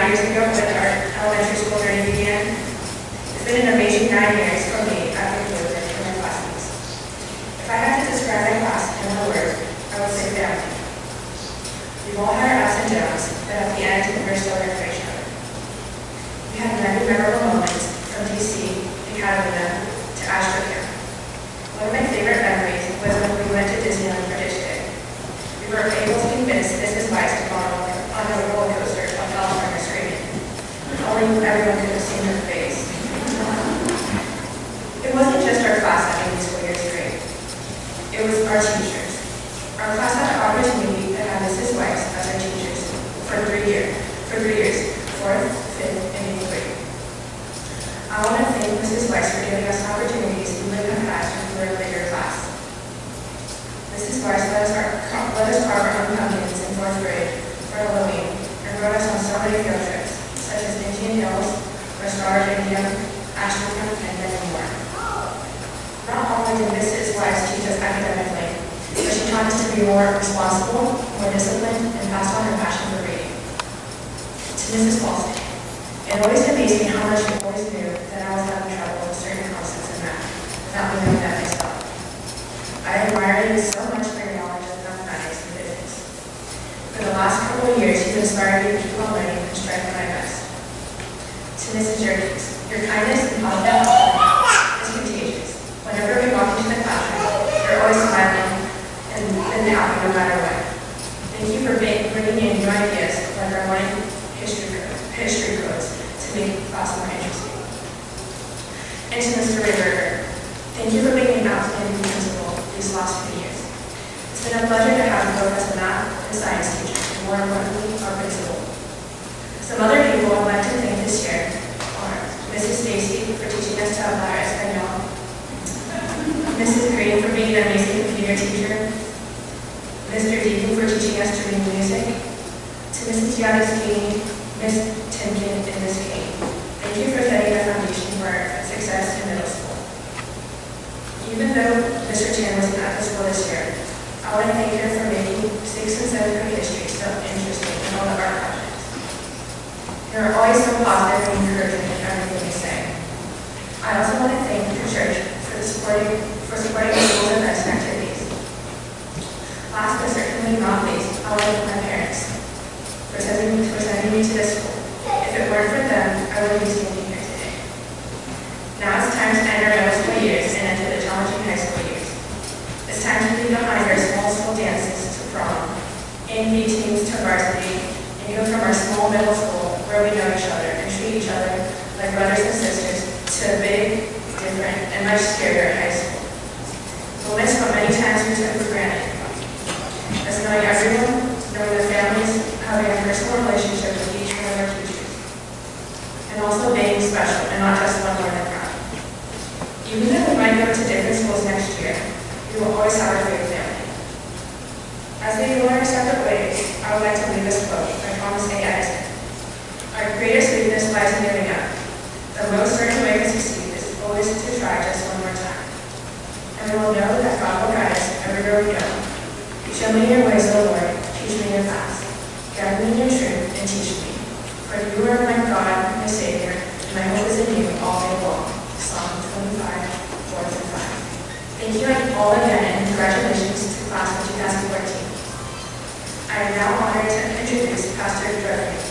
years ago when our elementary school journey began. It's been an amazing 9 years for me after closure and my classmates. If I had to describe my class in one word, I would say family. We've all had our ups and downs, but at the end, we're still there for each other. We had many memorable moments from DC to Catalina to Astro. One of my favorite memories was when we went to Disneyland for Dish Day. We were able to convince Mrs. Weiss to go on a roller coaster on California screaming. If only everyone could have seen her face. It wasn't just our class that made these 4 years great. It was our teachers. Our class had the opportunity to have Mrs. Weiss as our teachers for 3 years, 4th, 5th, and 8th grade. I want to thank Mrs. Weiss for giving us opportunities we wouldn't have had if we were a bigger class. Mrs. Weiss let us carve our own pumpkins in 4th grade for Halloween and brought us on so many field trips, such as Indian Hills, Restored India, Ashland, and many more. Not only did Mrs. Weiss teach us academically, but she taught us to be more responsible, more disciplined, and passed on her passion for reading. To Mrs. Paulson, it always amazed me how much she always knew that I was having trouble with certain concepts in math, without me knowing that myself. I admired you so much for your knowledge of mathematics and physics. For the last couple of years, you've inspired me to keep on learning and strive for my best. To Mrs. Jerkins, your kindness and positive is contagious. Whenever we walk into the classroom, you're always smiling and happy no matter what. Thank you for bringing in new ideas like our morning history codes to make the class more interesting. And to Mr. Rayberger, thank you for being an outstanding principal these last few years. It's been a pleasure to have you both as a math and science teacher, and more importantly, our principal. Some other people I'd like to thank this year are Mrs. Stacy for teaching us to hablar Espanol, Mrs. Green for being an amazing computer teacher, Mr. Deacon for teaching us to read music, to Mrs. Yadisky, Ms. Timken, and Ms. Kane. Thank you for setting the foundation for our success in middle school. Even though Mr. Chan wasn't at the school this year, I want to thank her for making 6th and 7th grade history so interesting in all of our projects. You are always so positive and encouraging in everything you say. I also want to thank the church for supporting the school's events and activities. Last but certainly not least, I want to thank my parents for sending me to this school. If it weren't for them, I wouldn't be standing here today. Now it's time to end our middle school years and enter the challenging high school years. It's time to leave behind our small school dances to prom, A&B teams to varsity, and go from our small middle school where we know each other and treat each other like brothers and sisters to a big, different, and much scarier high school. We'll miss what many times we took for granted. As knowing everyone, knowing their families, having a personal relationship with each one of our teachers, and also being special and not just one more than proud. Even though we might go to different schools next year, we will always have our favorite family. As we go our separate ways, I would like to leave this quote by Thomas A. Edison. Our greatest weakness lies in giving up. The most certain way to succeed is always to try just one more time. And we will know that God will guide us everywhere we go. Show me your ways, O Lord, teach me your paths. Guide me in your truth and teach me. For you are my God, my Savior, and my hope is in you all day long. Psalm 25, 4-5. Thank you all again, and congratulations to class of 2014. I am now honored to introduce Pastor Dorothy.